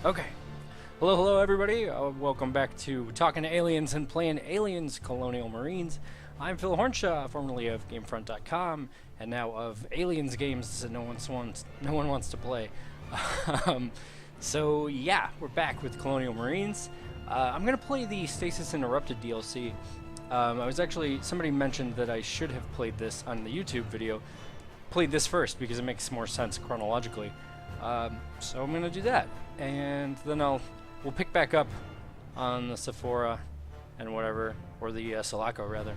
Okay. Hello everybody. Welcome back to Talkin Aliens and Playin Aliens, Colonial Marines. I'm Phil Hornshaw, formerly of Gamefront.com, and now of Aliens games that no one wants to play. So yeah, we're back with Colonial Marines. I'm gonna play the Stasis Interrupted DLC. Somebody mentioned that I should have played this on the YouTube video. Played this first because it makes more sense chronologically. So I'm gonna do that, and then we'll pick back up on the Sephora and whatever, or the Sulaco rather.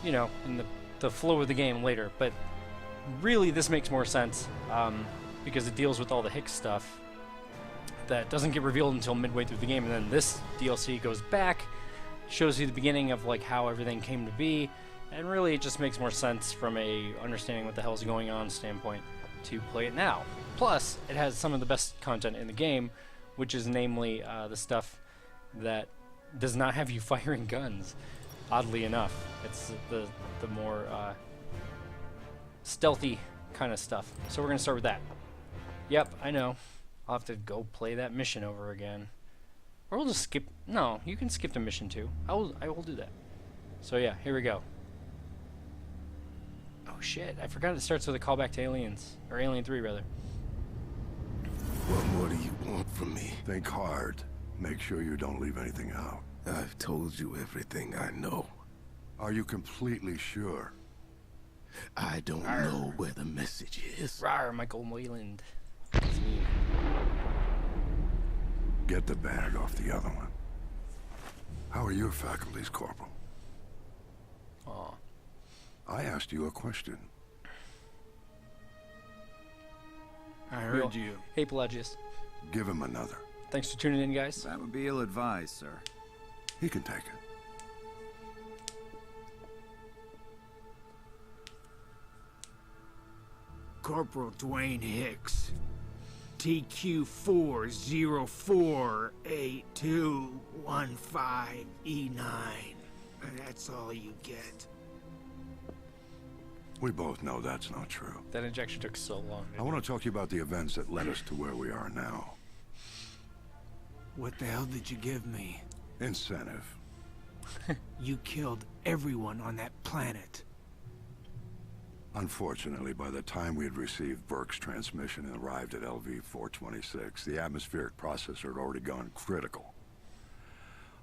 You know, in the flow of the game later. But really, this makes more sense because it deals with all the Hicks stuff that doesn't get revealed until midway through the game, and then this DLC goes back, shows you the beginning of like how everything came to be, and really it just makes more sense from a understanding what the hell's going on standpoint to play it now. Plus, it has some of the best content in the game, which is namely the stuff that does not have you firing guns. Oddly enough, it's the more stealthy kind of stuff. So we're gonna start with that. Yep, I know. I'll have to go play that mission over again, or we'll just skip. No, you can skip the mission too. I will do that. So yeah, here we go. Oh shit! I forgot it starts with a callback to Aliens, or Alien 3 rather. What more do you want from me? Think hard. Make sure you don't leave anything out. I've told you everything I know. Are you completely sure? I don't know where the message is. Rawr, Michael Wayland. Get the bag off the other one. How are your faculties, Corporal? Aw. I asked you a question. I heard you. Hey, Pelagius. Give him another. Thanks for tuning in, guys. That would be ill-advised, sir. He can take it. Corporal Dwayne Hicks, TQ4048215E9. That's all you get. We both know that's not true. That injection took so long. I want to talk to you about the events that led us to where we are now. What the hell did you give me? Incentive. You killed everyone on that planet. Unfortunately, by the time we had received Burke's transmission and arrived at LV-426, the atmospheric processor had already gone critical.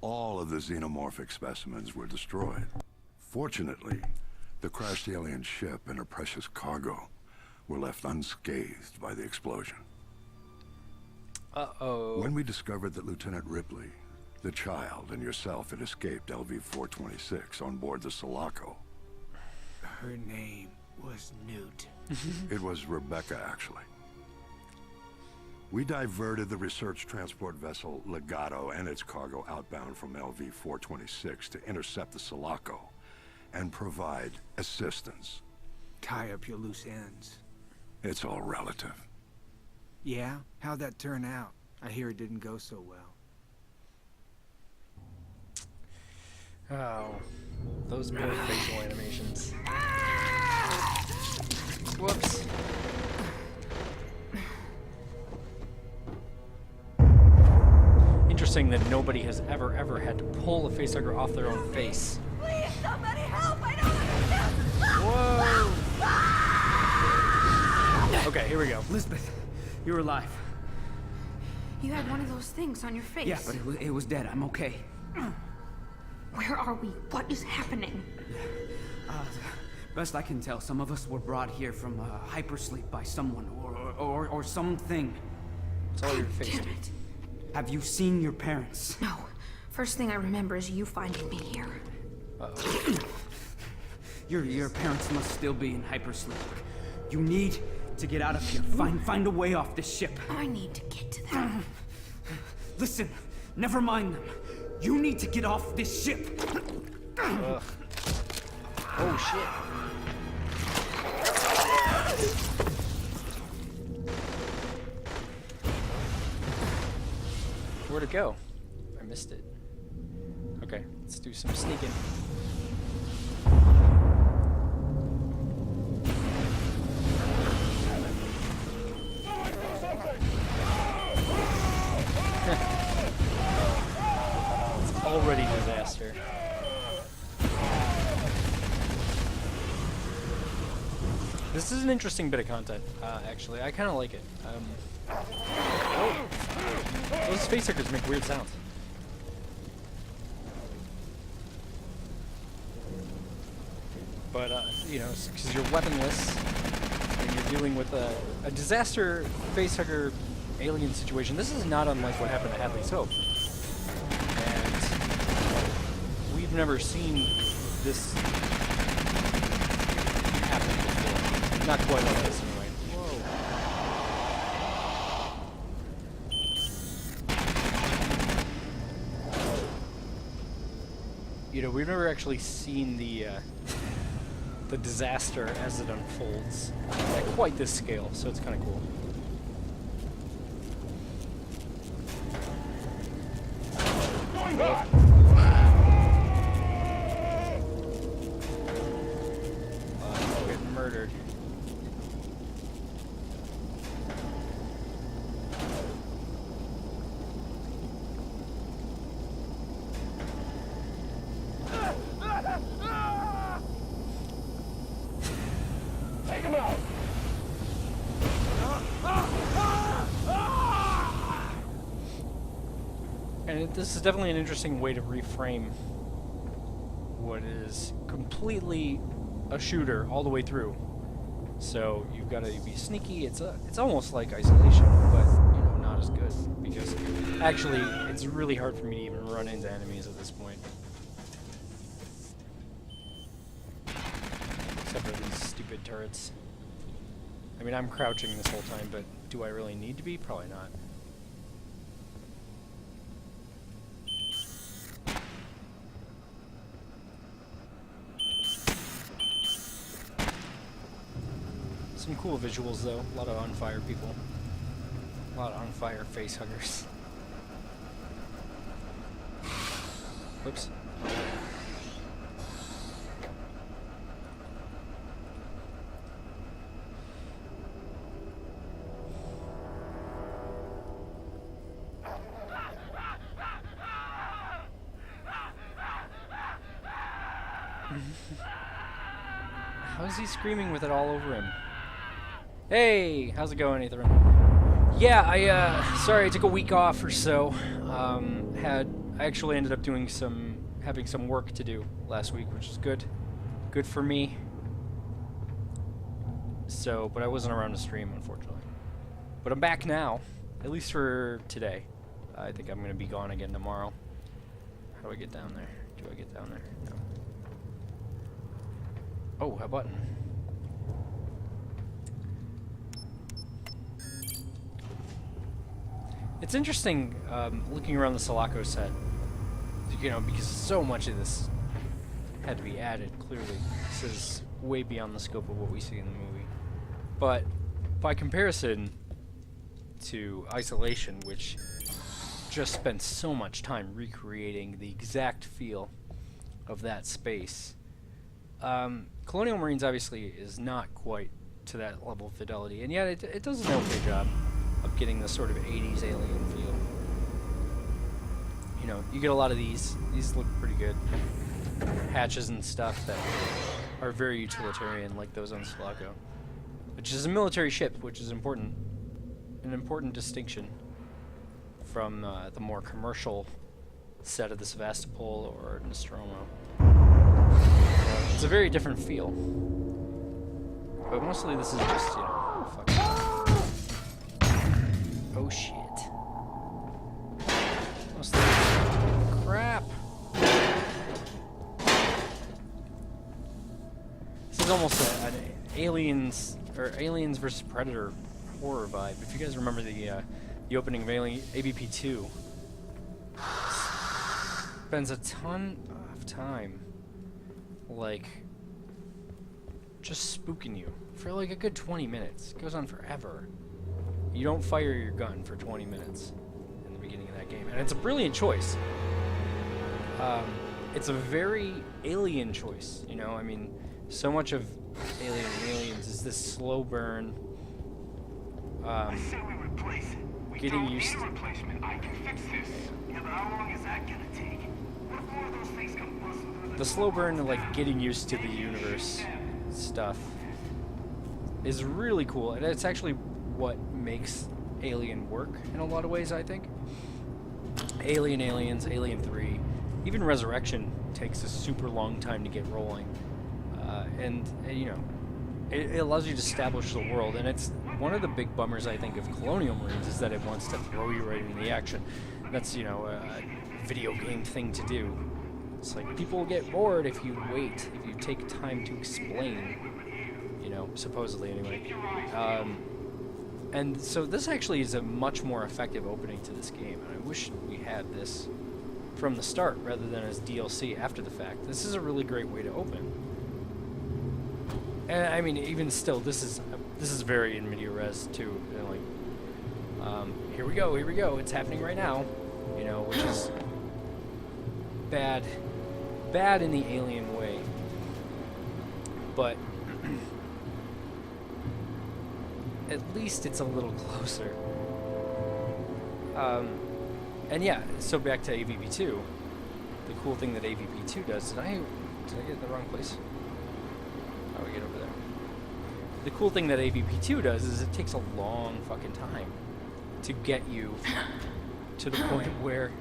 All of the xenomorphic specimens were destroyed. Fortunately, the crashed alien ship and her precious cargo were left unscathed by the explosion. Uh-oh. When we discovered that Lieutenant Ripley, the child, and yourself had escaped LV-426 on board the Sulaco. Her name was Newt. It was Rebecca, actually. We diverted the research transport vessel Legato and its cargo outbound from LV-426 to intercept the Sulaco and provide assistance. Tie up your loose ends. It's all relative. Yeah? How'd that turn out? I hear it didn't go so well. Oh, those poor facial animations. Whoops. Interesting that nobody has ever had to pull a facehugger off their own face. Please, somebody help! I don't understand! Whoa! Okay, here we go. Elizabeth, you're alive. You had one of those things on your face. Yeah, but it was dead. I'm okay. Where are we? What is happening? Best I can tell, some of us were brought here from hypersleep by someone or something. It's all your face. Damn it. Have you seen your parents? No. First thing I remember is you finding me here. Uh-oh. Your parents must still be in hypersleep. You need to get out of here. Find a way off this ship. I need to get to them. Listen, never mind them. You need to get off this ship. Ugh. Oh shit. Where'd it go? I missed it. Okay, let's do some sneaking. here. This is an interesting bit of content, actually. I kind of like it. Oh. Those facehuggers make weird sounds. But, you know, because you're weaponless, and you're dealing with a disaster facehugger alien situation. This is not unlike what happened to Hadley's Hope. And we've never seen this happen before. Not quite like this, anyway. Whoa. You know, we've never actually seen the disaster as it unfolds at quite this scale, so it's kind of cool. Getting murdered. Take him out! And this is definitely an interesting way to reframe what is completely a shooter all the way through. So you've got to be sneaky. It's almost like Isolation, but you know, not as good, because actually it's really hard for me to even run into enemies at this point. Except for these stupid turrets. I mean, I'm crouching this whole time, but do I really need to be? Probably not. Some cool visuals though, a lot of on fire people. A lot of on fire face huggers. Whoops. How is he screaming with it all over him? Hey, how's it going, Ethan? Yeah, sorry, I took a week off or so. I actually ended up having some work to do last week, which is good. Good for me. So, but I wasn't around to stream, unfortunately. But I'm back now, at least for today. I think I'm gonna be gone again tomorrow. How do I get down there? Do I get down there? No. Oh, a button. It's interesting looking around the Sulaco set, you know, because so much of this had to be added, clearly. This is way beyond the scope of what we see in the movie. But by comparison to Isolation, which just spent so much time recreating the exact feel of that space, Colonial Marines obviously is not quite to that level of fidelity, and yet it does an okay job of getting the sort of 80s alien feel. You know, you get a lot of these. These look pretty good. Hatches and stuff that are very utilitarian, like those on Sulaco, which is a military ship, which is important. An important distinction from the more commercial set of the Sevastopol or Nostromo. It's a very different feel. But mostly this is just, you know, fucking... Oh shit. Mostly crap. This is almost an Aliens versus Predator horror vibe. If you guys remember the opening of Alien ABP2, spends a ton of time like just spooking you for like a good 20 minutes. It goes on forever. You don't fire your gun for 20 minutes in the beginning of that game, and it's a brilliant choice. It's a very Alien choice, you know. I mean, so much of Alien and Aliens is this slow burn. I said we replace it. We Getting don't used need to a replacement. I can fix this. Yeah, but how long is that gonna take? the slow burn, like getting used to the universe stuff, is really cool, and it's actually what makes Alien work in a lot of ways, I think. Aliens, Alien 3, even Resurrection takes a super long time to get rolling, and you know, it allows you to establish the world, and it's one of the big bummers, I think, of Colonial Marines is that it wants to throw you right into the action. That's, you know, a video game thing to do. It's like, people get bored if you wait, if you take time to explain, you know, supposedly anyway. And so this actually is a much more effective opening to this game, and I wish we had this from the start rather than as DLC after the fact. This is a really great way to open. And I mean, even still, this is very in media res too. You know, like, here we go, it's happening right now, you know, which is bad in the Alien way, but at least it's a little closer. And yeah, so back to AVP2. The cool thing that AVP2 does, did I get in the wrong place? How do we get over there? The cool thing that AVP2 does is it takes a long fucking time to get you to the point where,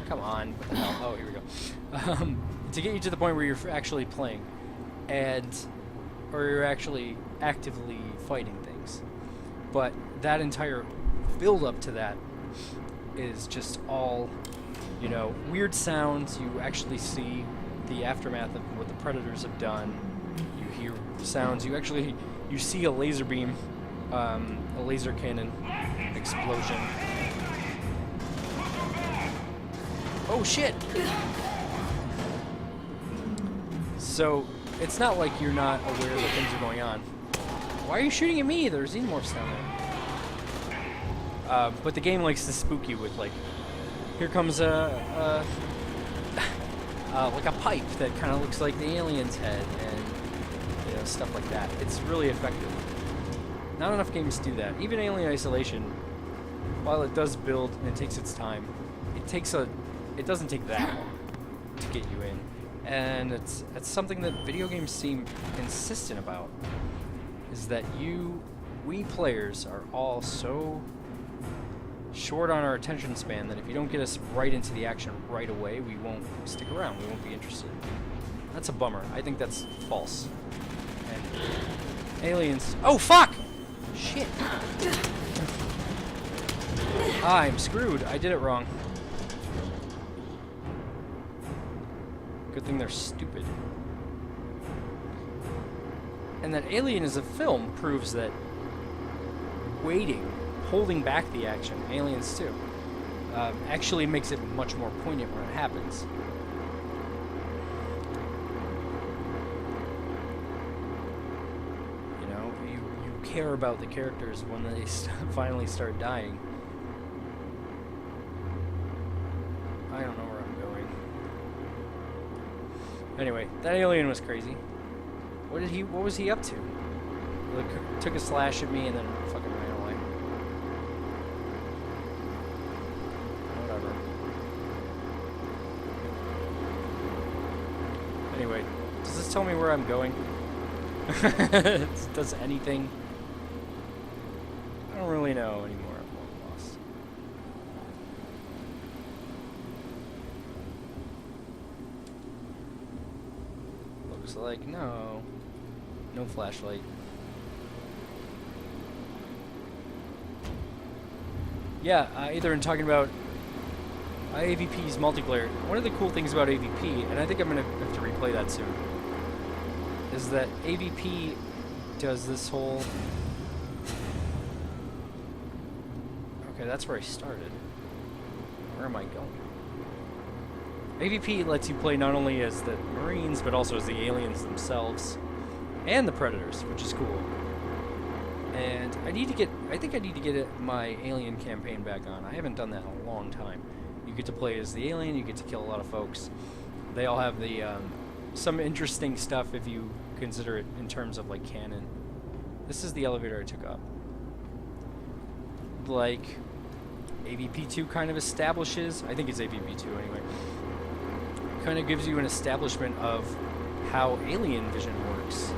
come on, what the hell? Oh, here we go. To get you to the point where you're actually playing, or you're actually actively fighting things. But that entire build up to that is just all, you know, weird sounds. You actually see the aftermath of what the Predators have done. You hear sounds. You see a laser beam, a laser cannon explosion. Oh shit! So it's not like you're not aware that things are going on. Why are you shooting at me? There's xenomorphs down there. But the game likes to spook you with, like, here comes like a pipe that kind of looks like the alien's head, and you know, stuff like that. It's really effective. Not enough games do that. Even Alien Isolation, while it does build and it takes its time, it doesn't take that long to get you in, and it's something that video games seem insistent about. Is that we players are all so short on our attention span that if you don't get us right into the action right away, we won't stick around. We won't be interested. That's a bummer. I think that's false. And Aliens. Oh fuck! Shit. I'm screwed. I did it wrong. Good thing they're stupid. And that Alien as a film proves that waiting, holding back the action, Aliens 2, actually makes it much more poignant when it happens. You know, you care about the characters when they finally start dying. I don't know where I'm going. Anyway, that alien was crazy. What was he up to? Like, took a slash at me and then fucking ran away. Whatever. Anyway, does this tell me where I'm going? Does anything? I don't really know anymore. I'm lost. Looks like no. No flashlight. Yeah, either in talking about AVP's multiplayer, one of the cool things about AVP, and I think I'm going to have to replay that soon, is that AVP does this whole... Okay, that's where I started. Where am I going? AVP lets you play not only as the Marines, but also as the aliens themselves. And the Predators, which is cool. And I think I need to get my Alien campaign back on. I haven't done that in a long time. You get to play as the alien, you get to kill a lot of folks. They all have the some interesting stuff if you consider it in terms of like canon. This is the elevator I took up. Like AVP2 kind of establishes, I think it's AVP2 anyway, kind of gives you an establishment of how alien vision works,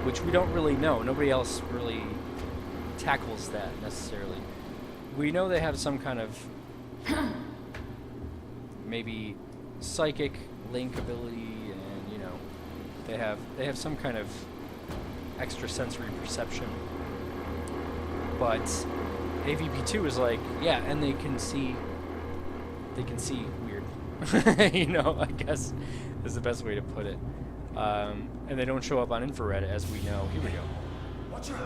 which we don't really know. Nobody else really tackles that necessarily. We know they have some kind of maybe psychic link ability, and you know, they have some kind of extrasensory perception. But AVP2 is like, yeah, and they can see weird. You know, I guess is the best way to put it. And they don't show up on infrared, as we know. Here we go. Watch your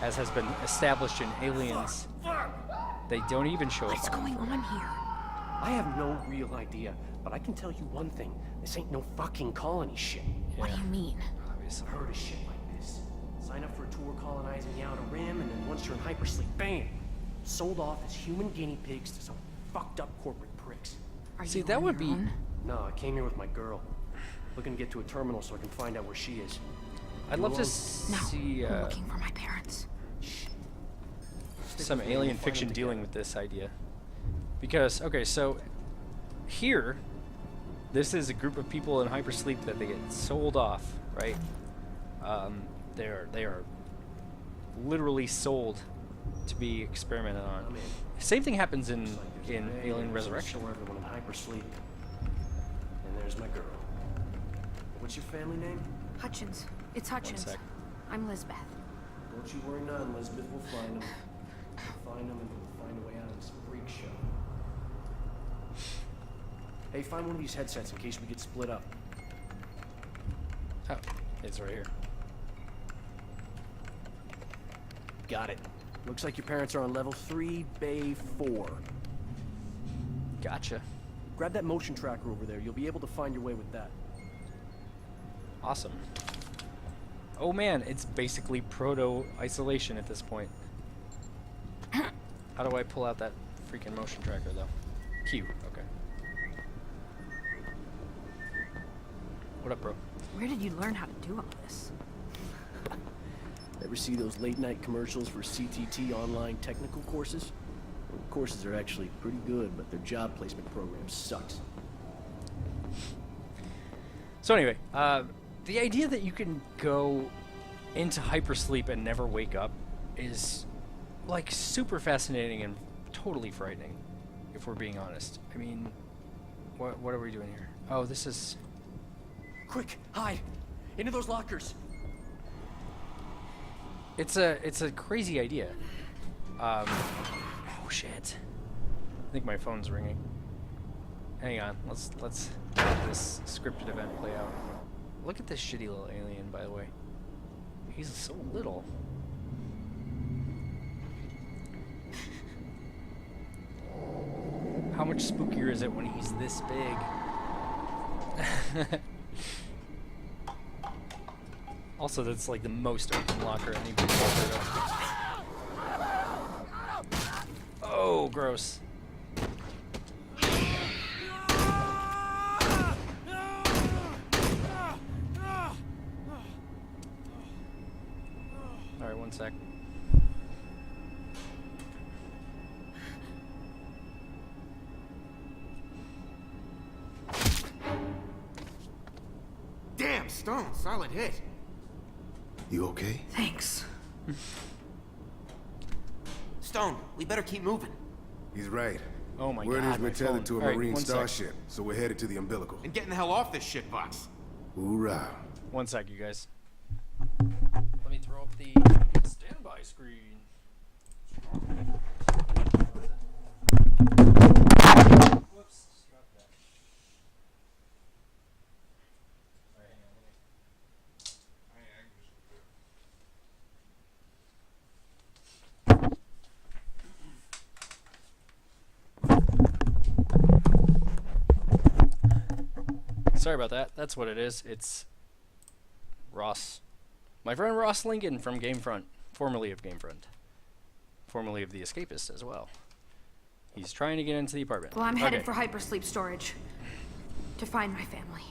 As has been established in Aliens, they don't even show What's up on going on here? I have no real idea, but I can tell you one thing. This ain't no fucking colony shit. What do you mean? obviously. I've heard of shit like this. Sign up for a tour colonizing the Outer Rim, and then once you're in hypersleep, bam! Sold off as human guinea pigs to some fucked up corporate pricks. Are See, you that on would your be- own? No, I came here with my girl. Looking to get to a terminal so I can find out where she is. I'd love to No, see I'm looking for my parents. some alien fiction dealing with this idea. Because, okay, so here, this is a group of people in hypersleep that they get sold off, right? They are literally sold to be experimented on. I'm in. Same thing happens in There's a Alien bed, Resurrection. Store everyone in hypersleep. And there's my girl. What's your family name? Hutchins. It's Hutchins. sec. I'm Lisbeth. Don't you worry none, Elizabeth. We'll find them. We'll find them and we'll find a way out of this freak show. Hey, find one of these headsets in case we get split up. Oh, it's right here. Got it. Looks like your parents are on level 3, Bay 4. Gotcha. Grab that motion tracker over there. You'll be able to find your way with that. Awesome. Oh man, it's basically proto-isolation at this point. How do I pull out that freaking motion tracker, though? Q, okay. What up, bro? Where did you learn how to do all this? Ever see those late-night commercials for CTT online technical courses? Well, the courses are actually pretty good, but their job placement program sucks. So anyway, the idea that you can go into hypersleep and never wake up is, like, super fascinating and totally frightening, if we're being honest. I mean, what are we doing here? Oh, this is... Quick, hide! Into those lockers! It's a crazy idea. Oh shit! I think my phone's ringing. Hang on, let's let this scripted event play out. Look at this shitty little alien, by the way. He's so little. How much spookier is it when he's this big? Also, that's like the most open locker anybody's ever heard of. Oh, gross. Alright, one sec. Damn, Stone, solid hit. You okay? Thanks. Stone, we better keep moving. He's right. Oh my Word god, is we're my tethered phone. to a All right, Marine one sec. starship, so we're headed to the umbilical. And getting the hell off this shitbox. Hoorah. One sec, you guys. Let me throw up the standby screen. Whoops, scrap that. Alright, hang on, let me... Sorry about that. That's what it is. It's Ross. My friend Ross Lincoln from Gamefront. Formerly of Gamefront. Formerly of The Escapist as well. He's trying to get into the apartment. Well, I'm headed Okay. for hypersleep storage. To find my family.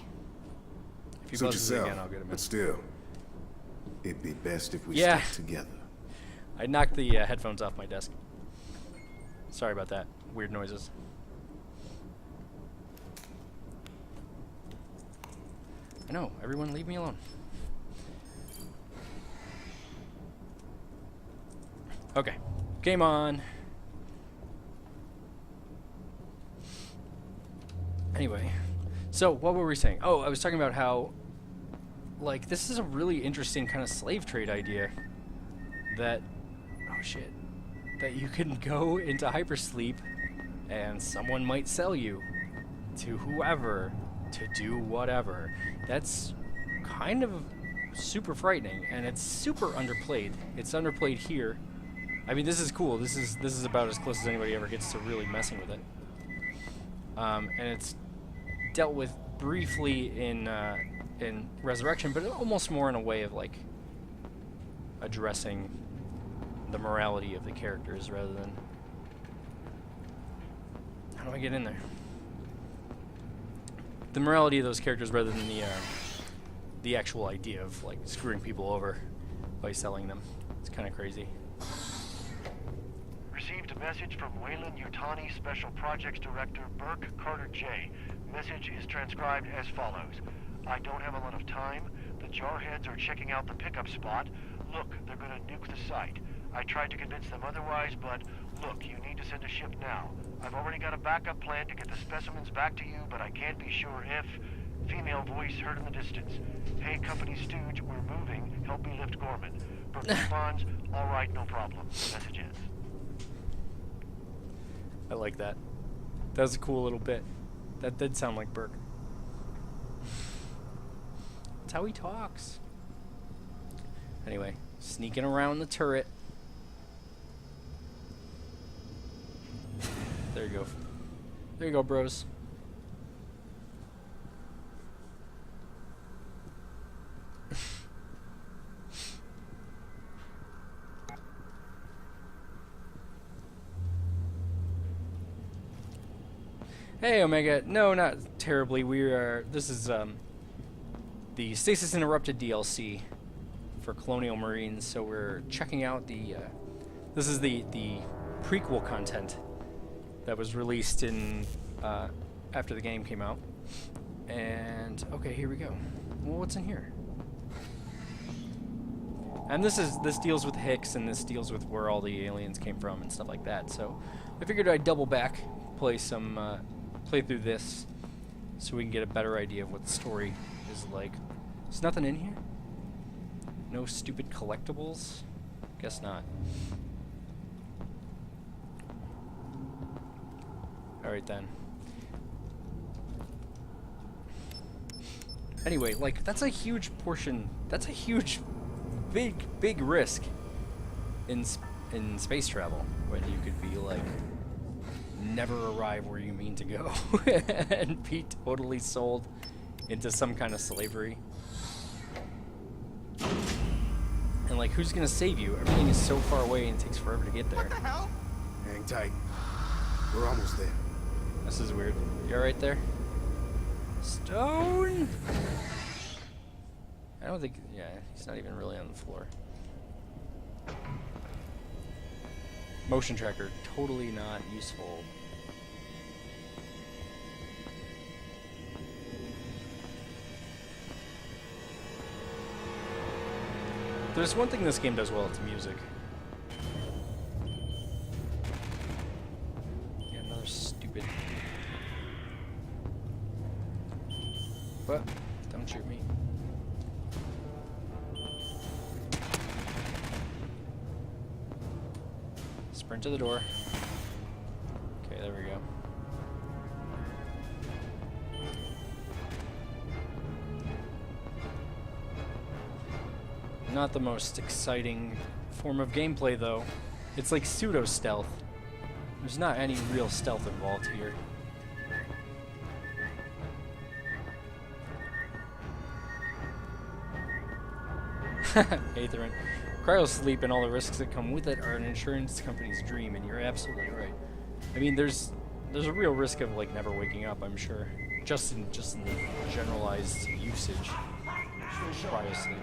If he Suit buzzes yourself, again, I'll get him in. but still, it'd be best if we Yeah. stick together. I knocked the headphones off my desk. Sorry about that. Weird noises. I know, everyone leave me alone. Okay, game on. Anyway, so what were we saying? Oh, I was talking about how, like, this is a really interesting kind of slave trade idea. That, oh shit, that you can go into hypersleep and someone might sell you to whoever to do whatever. That's kind of super frightening, and it's super underplayed. It's underplayed here. I mean, this is cool. This is about as close as anybody ever gets to really messing with it. And it's dealt with briefly in Resurrection, but almost more in a way of like addressing the morality of the characters rather than. How do I get in there? The morality of those characters rather than the actual idea of like screwing people over by selling them. It's kind of crazy. Received a message from Wayland Yutani, Special Projects Director Burke Carter J. Message is transcribed as follows. I don't have a lot of time. The jarheads are checking out the pickup spot. Look, they're gonna nuke the site. I tried to convince them otherwise, but look, you need to send a ship now. I've already got a backup plan to get the specimens back to you, but I can't be sure if... Female voice heard in the distance. Hey, Company Stooge, we're moving. Help me lift Gorman. Burke responds, all right, no problem. Message ends. I like that. That was a cool little bit. That did sound like Burke. That's how he talks. Anyway, sneaking around the turret. There you go. There you go, bros. Hey, Omega. No, not terribly. This is the Stasis Interrupted DLC for Colonial Marines. So we're checking out the. This is the prequel content that was released in after the game came out. And okay, here we go. Well, what's in here? And this deals with Hicks, and this deals with where all the aliens came from and stuff like that. So I figured I'd double back, play through this, so we can get a better idea of what the story is like. There's nothing in here? No stupid collectibles? Guess not. Alright then. Anyway, like, that's a huge portion, that's a huge, big risk in space travel, when you could be like, never arrive where you mean to go and be totally sold into some kind of slavery. And like, who's gonna save you? Everything is so far away and it takes forever to get there. What the hell? Hang tight. We're almost there. This is weird. You alright there? Stone? I don't think, yeah, he's not even really on the floor. Motion tracker, totally not useful. There's one thing this game does well, it's music. Yeah, another stupid... What? Don't shoot me. Sprint to the door. Okay, there we go. Not the most exciting form of gameplay, though. It's like pseudo-stealth. There's not any real stealth involved here. Atherin. Cryosleep and all the risks that come with it are an insurance company's dream, and you're absolutely right. I mean, there's a real risk of like never waking up, I'm sure. Just in the generalized usage. Cryosleep.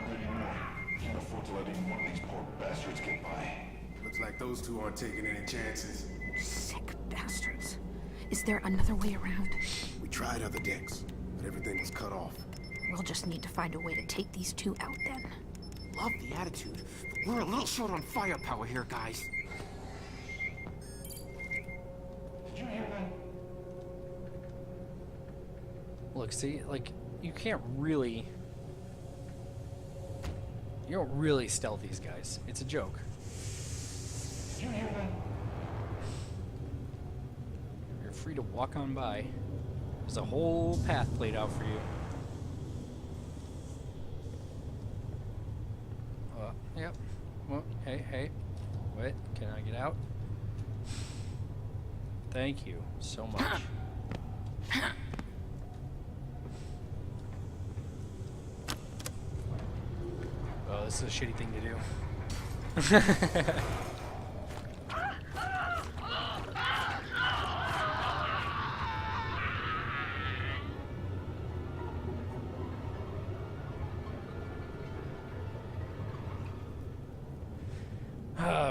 Can't afford to let even one of these poor bastards get by. Looks like those two aren't taking any chances. Sick bastards. Is there another way around? We tried other decks, but everything was cut off. We'll just need to find a way to take these two out then. Love the attitude. We're a little short on firepower here, guys. Look, see, like, you can't really... You don't really stealth these guys. It's a joke. You're free to walk on by. There's a whole path laid out for you. Yep. Well, hey. What? Can I get out? Thank you so much. Oh, this is a shitty thing to do.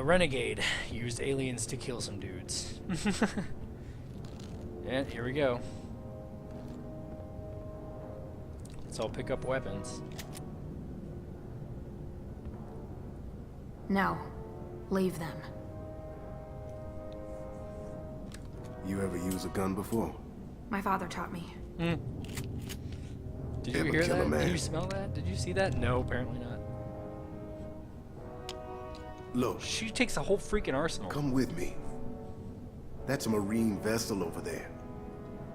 Renegade used aliens to kill some dudes. And here we go. Let's all pick up weapons. No. Leave them. You ever use a gun before? My father taught me. Did you Ever hear kill a that? man? Did you smell that? Did you see that? No, apparently not. Look, She takes a whole freaking arsenal. come with me. That's a Marine vessel over there.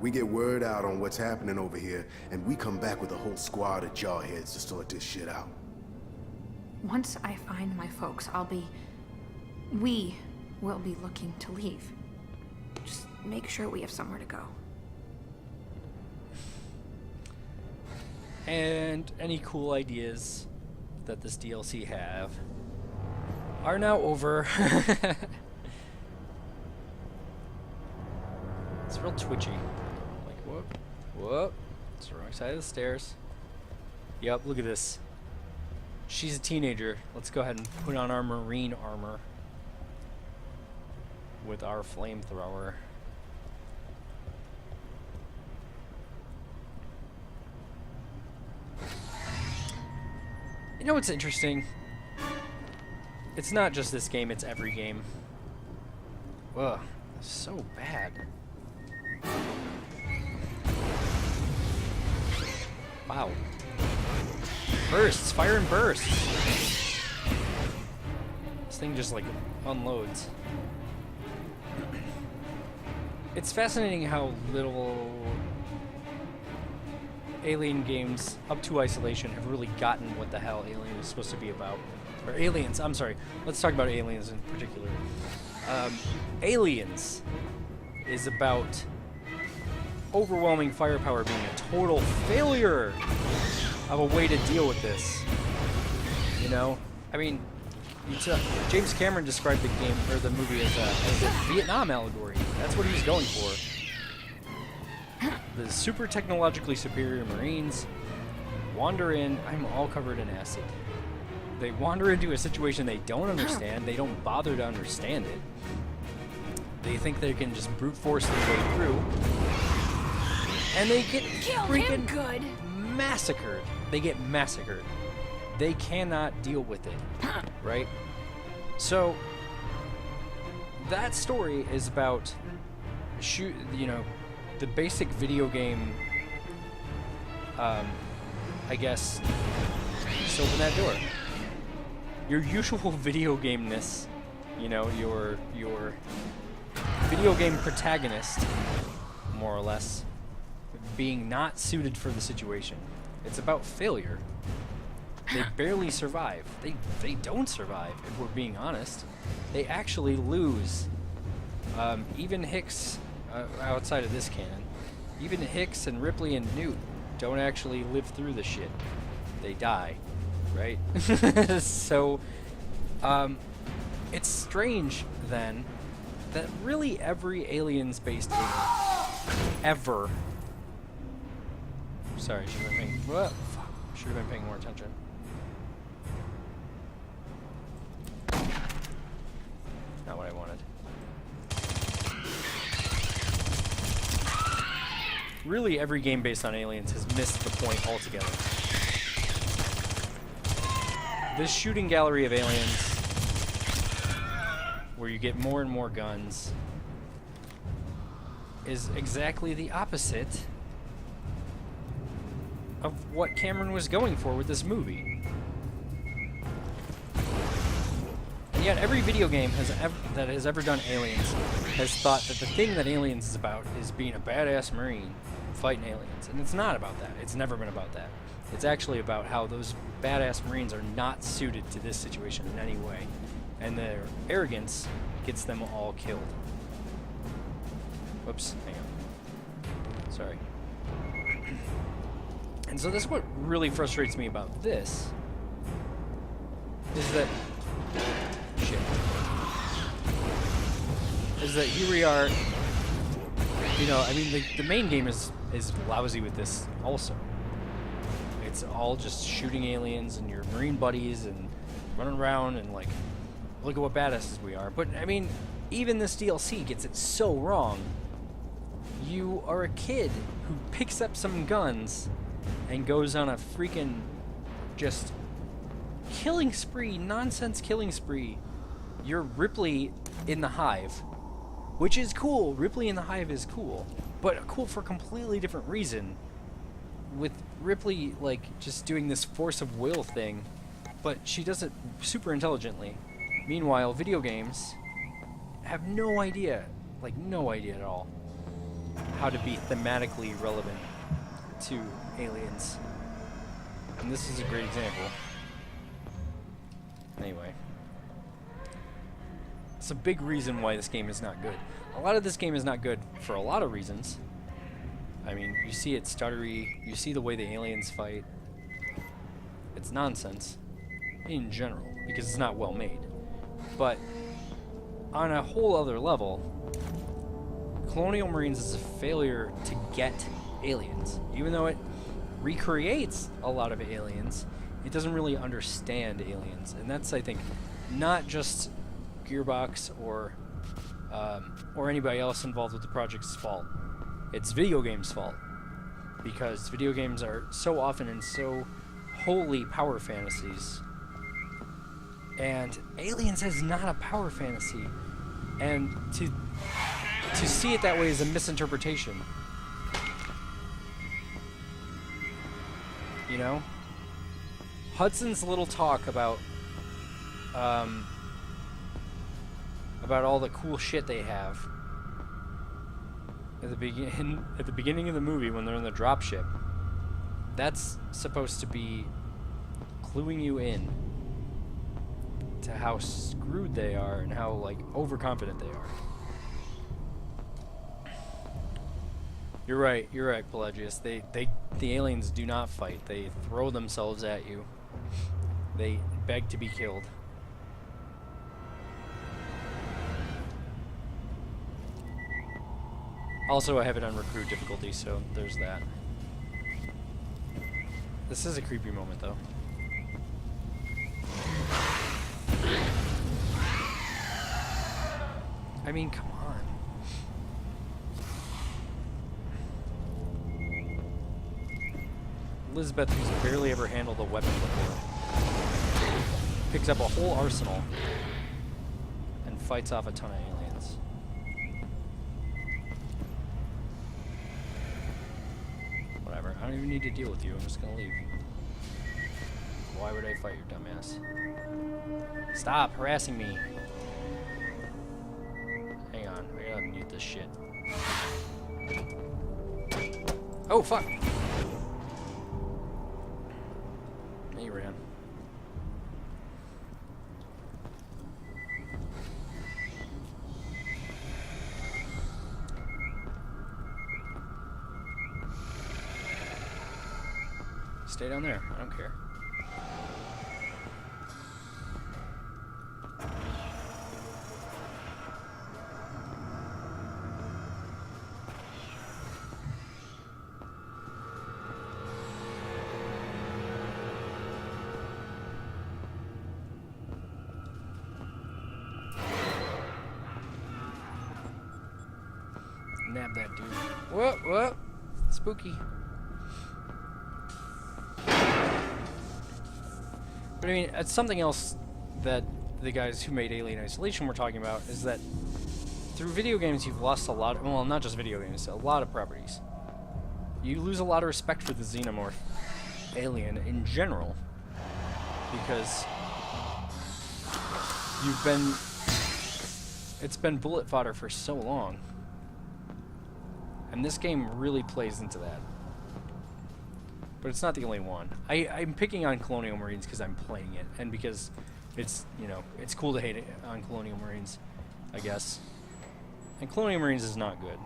We get word out on what's happening over here, and we come back with a whole squad of jarheads to sort this shit out. Once I find my folks, we will be looking to leave. Just make sure we have somewhere to go. And any cool ideas that this DLC have are now over. It's real twitchy. Like, whoop. It's the wrong side of the stairs. Yep, look at this. She's a teenager. Let's go ahead and put on our Marine armor with our flamethrower. You know what's interesting? It's not just this game, it's every game. Ugh, so bad. Wow. Bursts, fire and bursts. This thing just like unloads. It's fascinating how little Alien games up to Isolation have really gotten what the hell Alien is supposed to be about. Or Aliens, I'm sorry. Let's talk about Aliens in particular. Aliens is about overwhelming firepower being a total failure of a way to deal with this. You know? I mean, James Cameron described the game, or the movie, as a Vietnam allegory. That's what he was going for. The super technologically superior Marines wander in. I'm all covered in acid. They wander into a situation they don't understand. They don't bother to understand it. They think they can just brute force their way through. And they get freaking massacred. They get massacred. They cannot deal with it. Right? So, that story is about the basic video game, I guess. Just open that door. Your usual video game-ness, your video game protagonist, more or less, being not suited for the situation. It's about failure. They barely survive. They don't survive, if we're being honest. They actually lose. Even Hicks, outside of this canon, even Hicks and Ripley and Newt don't actually live through the shit. They die, right? So, it's strange, then, that really every Aliens-based game ever... Sorry, should have been paying more attention. Not what I wanted. Really, every game based on Aliens has missed the point altogether. this shooting gallery of aliens, where you get more and more guns, is exactly the opposite of what Cameron was going for with this movie. And yet every video game that has ever done Aliens has thought that the thing that Aliens is about is being a badass Marine fighting aliens. And it's not about that. It's never been about that. It's actually about how those badass Marines are not suited to this situation in any way. And their arrogance gets them all killed. Whoops, hang on. Sorry. And so this is what really frustrates me about this, is that, shit, is that here we are, you know, I mean, the main game is lousy with this also. It's all just shooting aliens and your Marine buddies and running around and like, look at what badasses we are. But I mean, even this DLC gets it so wrong. You are a kid who picks up some guns and goes on a freaking just killing spree, nonsense killing spree. You're Ripley in the Hive, which is cool. Ripley in the Hive is cool, but cool for a completely different reason. With Ripley, like, just doing this force of will thing, but she does it super intelligently. Meanwhile, video games have no idea, like no idea at all, how to be thematically relevant to aliens. And this is a great example. Anyway. It's a big reason why this game is not good. A lot of this game is not good for a lot of reasons. I mean, you see it stuttery, you see the way the aliens fight. It's nonsense in general, because it's not well made. But on a whole other level, Colonial Marines is a failure to get aliens. Even though it recreates a lot of aliens, it doesn't really understand aliens. And that's, I think, not just Gearbox or anybody else involved with the project's fault. It's video games' fault. Because video games are so often and so wholly power fantasies. And Aliens is not a power fantasy. And to see it that way is a misinterpretation. You know? Hudson's little talk about all the cool shit they have at the beginning of the movie when they're in the dropship, that's supposed to be cluing you in to how screwed they are and how, like, overconfident they are. You're right, Pelagius. The aliens do not fight. They throw themselves at you. They beg to be killed. Also, I have it on recruit difficulty, so there's that. This is a creepy moment, though. I mean, come on. Elizabeth, who's barely ever handled a weapon before, picks up a whole arsenal and fights off a ton of aliens. Whatever, I don't even need to deal with you, I'm just gonna leave. Why would I fight your dumbass? Stop harassing me. Hang on, I gotta mute this shit. Oh, fuck! He ran. Stay down there, I don't care. Nab that dude. Whoa, whoa! Spooky. But I mean, it's something else that the guys who made Alien Isolation were talking about, is that through video games you've lost a lot, well, not just video games, a lot of properties. You lose a lot of respect for the xenomorph alien in general, because it's been bullet fodder for so long. And this game really plays into that. But it's not the only one. I'm picking on Colonial Marines because I'm playing it, and because it's, you know, it's cool to hate it on Colonial Marines, I guess. And Colonial Marines is not good,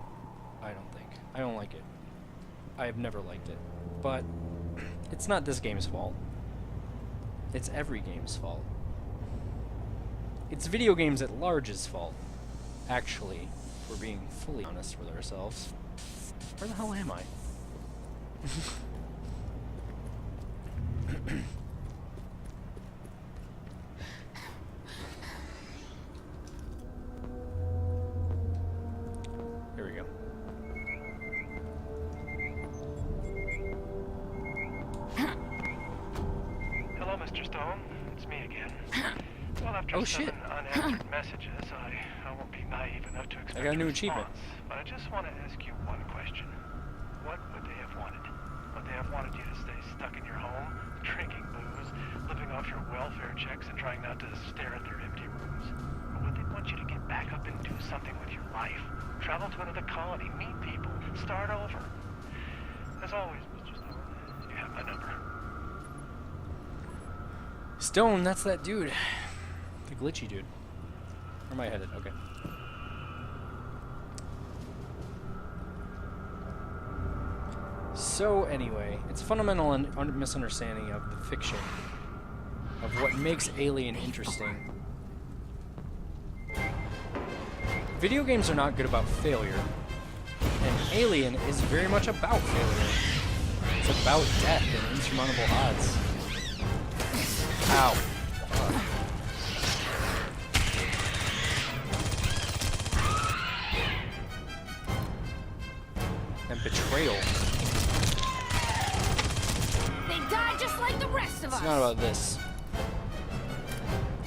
I don't think. I don't like it. I have never liked it. But it's not this game's fault. It's every game's fault. It's video games at large's fault, actually, if we're being fully honest with ourselves. Where the hell am I? Here we go. Hello, Mr. Stone. It's me again. Well, after Oh, 7 shit. unanswered messages, I won't be naive enough to expect I got a new response, achievement. But I just want to ask you one question. What would they have wanted? Would they have wanted you to stay stuck in your home, drinking booze, living off your welfare checks, and trying not to stare at their empty rooms? Or would they want you to get back up and do something with your life? Travel to another colony, meet people, start over? As always, Mr. Stone, you have my number. Stone, that's that dude. The glitchy dude. Where am I headed? Okay. So anyway, it's a fundamental misunderstanding of the fiction of what makes Alien interesting. Video games are not good about failure, and Alien is very much about failure. It's about death and insurmountable odds. Ow. And betrayal. They die just like the rest of us. It's not about this.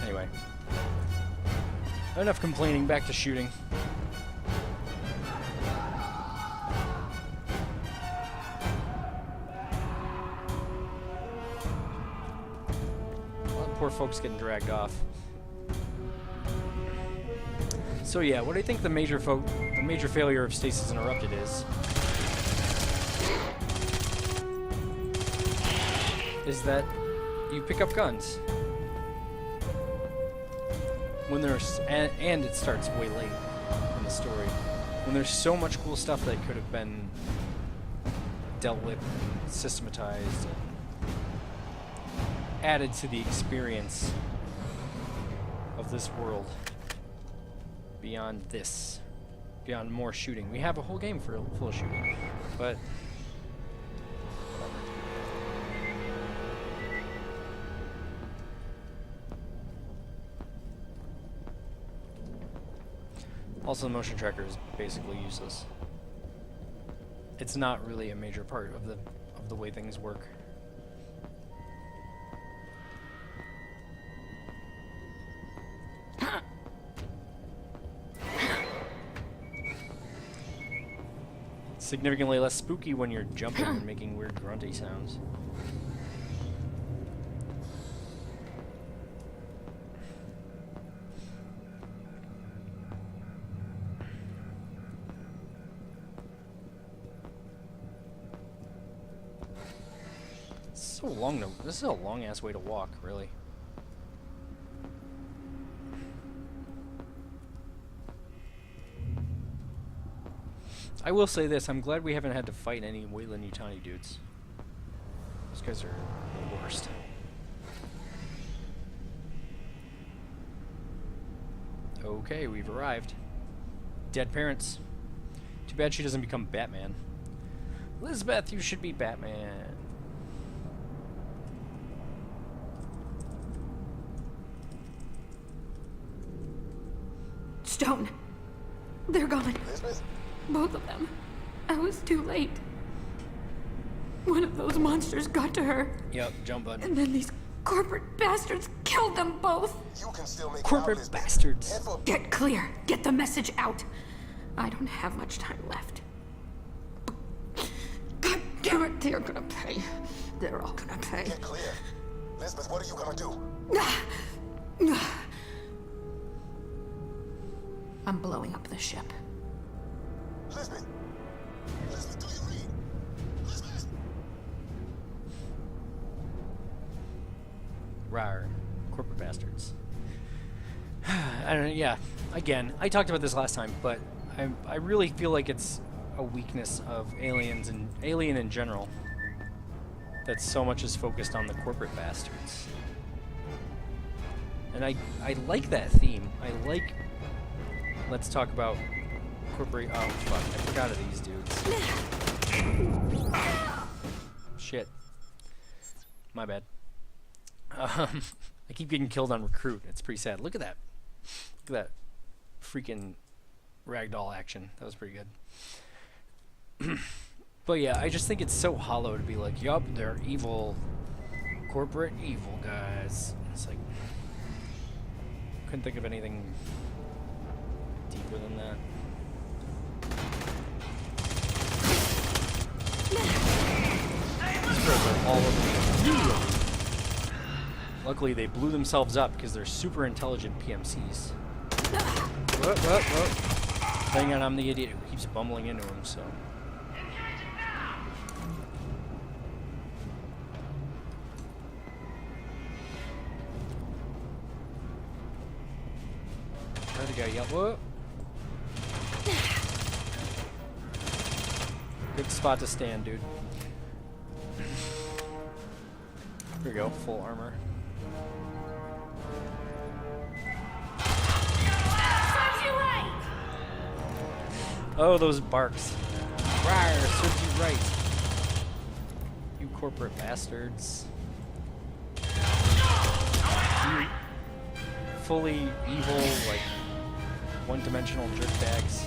Anyway. Enough complaining, back to shooting. Poor folks getting dragged off. So yeah, what I think the major failure of Stasis Interrupted is that you pick up guns when there's and it starts way late in the story, when there's so much cool stuff that could have been dealt with, systematized, and added to the experience of this world. Beyond this, beyond more shooting. We have a whole game full of shooting, but whatever. Also, the motion tracker is basically useless. It's not really a major part of the way things work. Significantly less spooky when you're jumping and making weird grunty sounds. It's so long to, this is a long ass way to walk, really. I will say this, I'm glad we haven't had to fight any Weyland-Yutani dudes. Those guys are the worst. Okay, we've arrived. Dead parents. Too bad she doesn't become Batman. Elizabeth, you should be Batman. Stone. They're gone. Elizabeth? Both of them. I was too late. One of those monsters got to her. Yep, jump button. And then these corporate bastards killed them both. You can still make Corporate bastards. Get clear. Get the message out. I don't have much time left. God damn it, they're gonna pay. They're all gonna pay. Get clear. Lisbeth, what are you gonna do? I'm blowing up the ship. Lisbeth! Lisbeth, do you read? Lisbeth! Rawr. Corporate bastards. I don't know, yeah. Again, I talked about this last time, but I really feel like it's a weakness of Aliens and Alien in general. That so much is focused on the corporate bastards. And I like that theme. I like... Let's talk about corporate... Oh, fuck. I forgot of these dudes. Shit. My bad. I keep getting killed on Recruit. It's pretty sad. Look at that. Look at that freaking ragdoll action. That was pretty good. But yeah, I just think it's so hollow to be like, yup, they're evil. Corporate evil guys. It's like... Couldn't think of anything deeper than that. These girls are all over me. Luckily, they blew themselves up because they're super intelligent PMCs. Whoa. Hang on, I'm the idiot who keeps bumbling into him, so... There we go, yeah, whoa. Good spot to stand, dude. Here we go, full armor. Oh, those barks. Rawr, serves you right. You corporate bastards. You fully evil, like, one-dimensional jerkbags.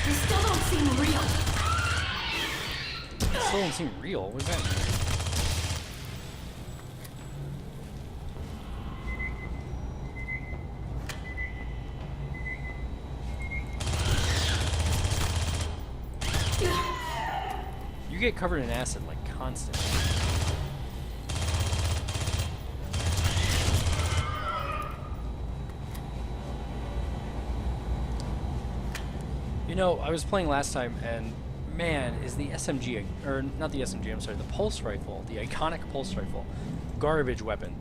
They still don't seem real. Still don't seem real? What does that mean? You get covered in acid, like, constantly. You know, I was playing last time, and man, is the SMG, or not the SMG, I'm sorry, the pulse rifle, the iconic pulse rifle, garbage weapon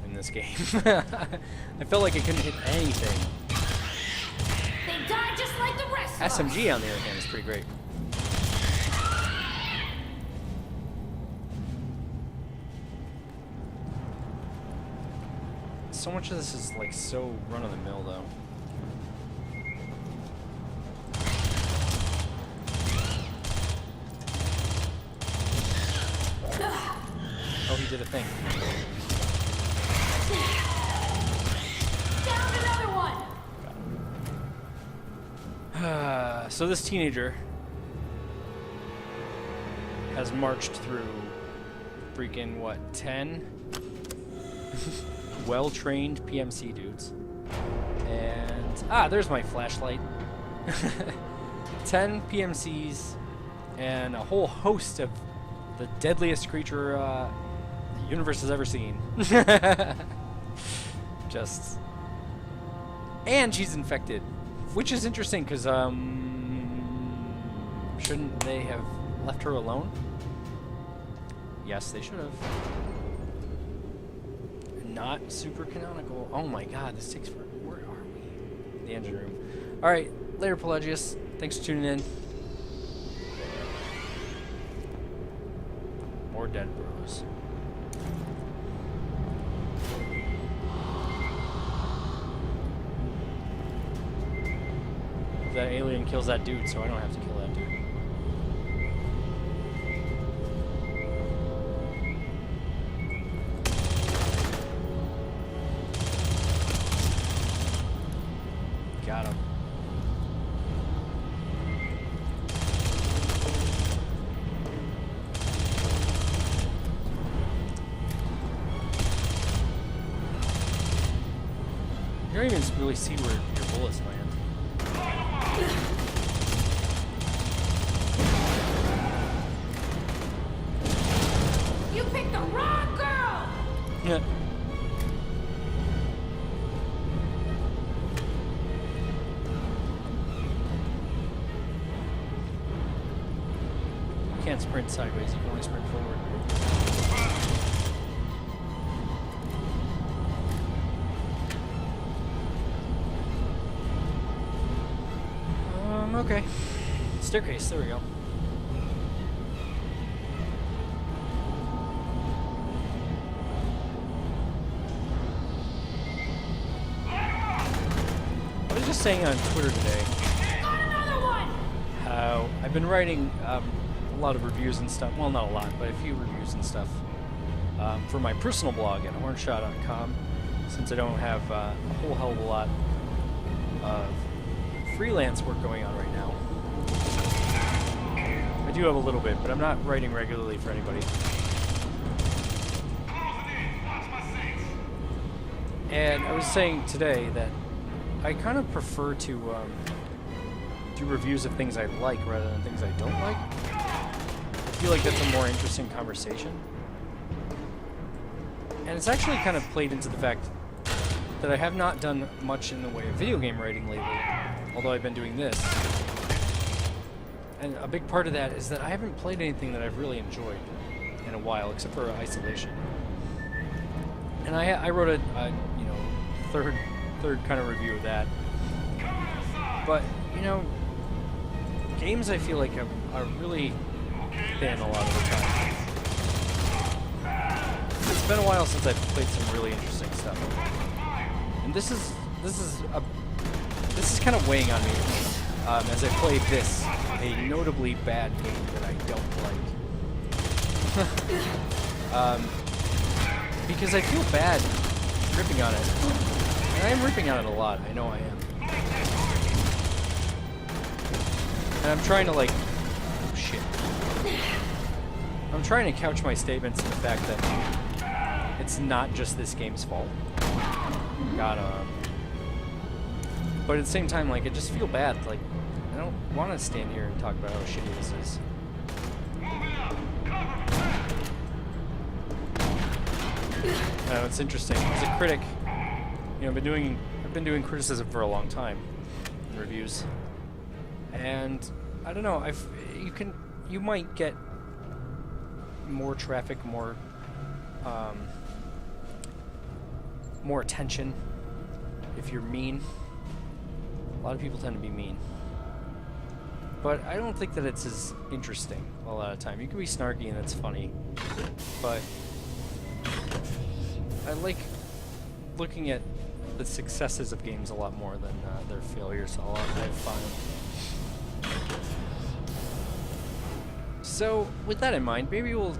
in this game. I felt like it couldn't hit anything. They died just like the rest of us. SMG, on the other hand, is pretty great. So much of this is like so run-of-the-mill, though. Oh, he did a thing. Down another one. So this teenager has marched through freaking, what, 10 well-trained PMC dudes. And, there's my flashlight. 10 PMCs and a whole host of the deadliest creature the universe has ever seen. Just... And she's infected. Which is interesting, because, shouldn't they have left her alone? Yes, they should have. Not super canonical. Oh my god, this takes forever. Where are we? The engine room. Alright, later, Pelagius. Thanks for tuning in. More dead bros. That alien kills that dude, so I don't have to kill that dude. Got him. don't even really see where your bullets land. You picked the wrong girl! Yeah. You can't sprint sideways, you can only sprint forward. Okay. Staircase, there we go. I was just saying on Twitter today how I've been writing a lot of reviews and stuff. Well, not a lot, but a few reviews and stuff for my personal blog at hornshot.com, since I don't have a whole hell of a lot of freelance work going on right now. I do have a little bit, but I'm not writing regularly for anybody. And I was saying today that I kind of prefer to do reviews of things I like rather than things I don't like. I feel like that's a more interesting conversation. And it's actually kind of played into the fact that I have not done much in the way of video game writing lately, although I've been doing this. And a big part of that is that I haven't played anything that I've really enjoyed in a while, except for Isolation. And I wrote a you know, third kind of review of that. But, you know, games I feel like are really thin a lot of the time. It's been a while since I've played some really interesting stuff. And this is kind of weighing on me as I play this, a notably bad game that I don't like. Because I feel bad ripping on it. And I am ripping on it a lot, I know I am. And I'm trying to like, oh shit. I'm trying to couch my statements in the fact that it's not just this game's fault. But at the same time, like, I just feel bad. Like, I don't want to stand here and talk about how shitty this is. It's interesting. As a critic, you know, I've been doing criticism for a long time in reviews, and I don't know. You might get more traffic, more attention if you're mean. A lot of people tend to be mean, but I don't think that it's as interesting a lot of the time. You can be snarky and it's funny, but I like looking at the successes of games a lot more than their failures. A lot I've found. So with that in mind, maybe we'll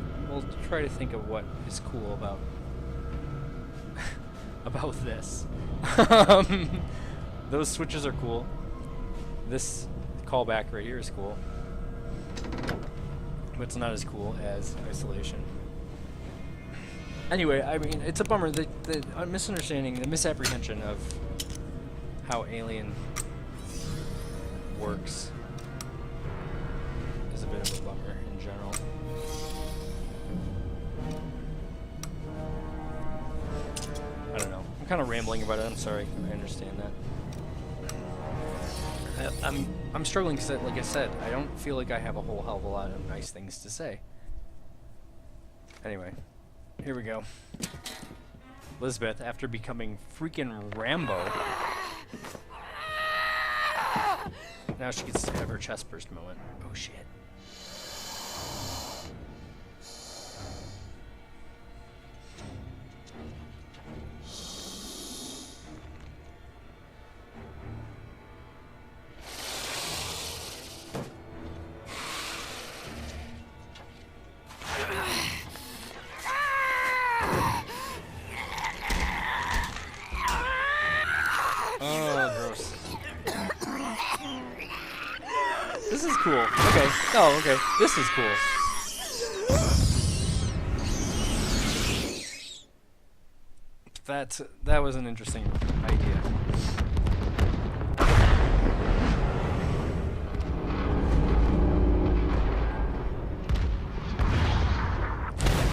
try to think of what is cool about this. Those switches are cool. This callback right here is cool, but it's not as cool as Isolation. Anyway, I mean, it's a bummer. The misunderstanding, the misapprehension of how Alien works is a bit of a bummer in general. I don't know. I'm kind of rambling about it. I'm sorry. I understand that. I'm struggling because, like I said, I don't feel like I have a whole hell of a lot of nice things to say. Anyway. Here we go. Elizabeth, after becoming freaking Rambo, now she gets to have her chest burst moment. Oh shit. Cool. Okay. Oh, okay. This is cool. that was an interesting idea.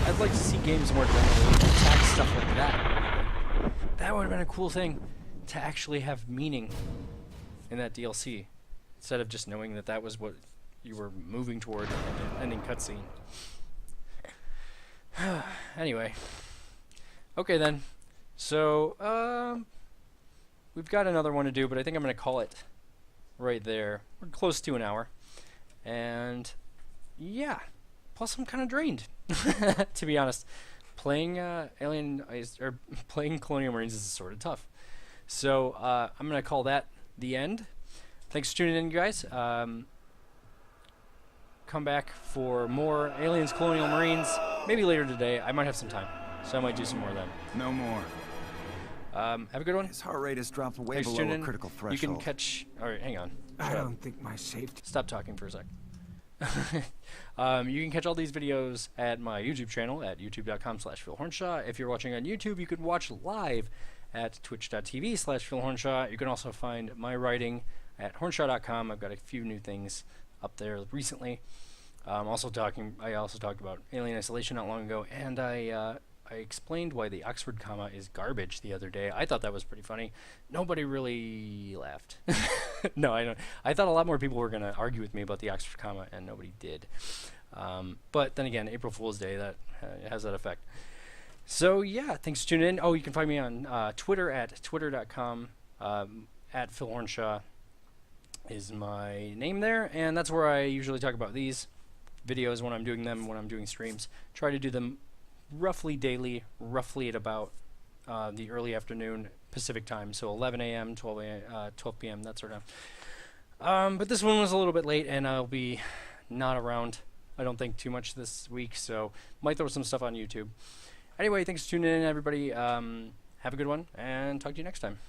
I'd like to see games more generally attack stuff like that. That would have been a cool thing to actually have meaning in that DLC, instead of just knowing that that was what you were moving toward in the ending cutscene. Anyway, okay then. So we've got another one to do, but I think I'm going to call it right there. We're close to an hour, and yeah. Plus, I'm kind of drained, to be honest. Playing playing Colonial Marines is sort of tough. So I'm gonna call that the end. Thanks for tuning in, guys. Come back for more Aliens, Colonial Marines. Maybe later today. I might have some time, so I might do some more then. No more. Have a good one. His heart rate has dropped way Thanks for below tuning a in. critical threshold. You can catch. All right, hang on. I don't think my safety... Stop talking for a sec. You can catch all these videos at my YouTube channel at youtube.com/PhilHornshaw. If you're watching on YouTube, you can watch live at twitch.tv/PhilHornshaw. You can also find my writing at hornshaw.com. I've got a few new things up there recently. I also talked about Alien Isolation not long ago, and I explained why the Oxford comma is garbage the other day. I thought that was pretty funny. Nobody really laughed. No, I don't. I thought a lot more people were going to argue with me about the Oxford comma, and nobody did. But then again, April Fool's Day, that has that effect. So yeah, thanks for tuning in. Oh, you can find me on Twitter at twitter.com. At Phil Hornshaw is my name there, and that's where I usually talk about these videos when I'm doing them, when I'm doing streams. Try to do them roughly daily, roughly at about the early afternoon Pacific time, so 11 a.m., 12 p.m., that sort of. But this one was a little bit late, and I'll be not around, I don't think, too much this week, so might throw some stuff on YouTube. Anyway, thanks for tuning in, everybody. Have a good one, and talk to you next time.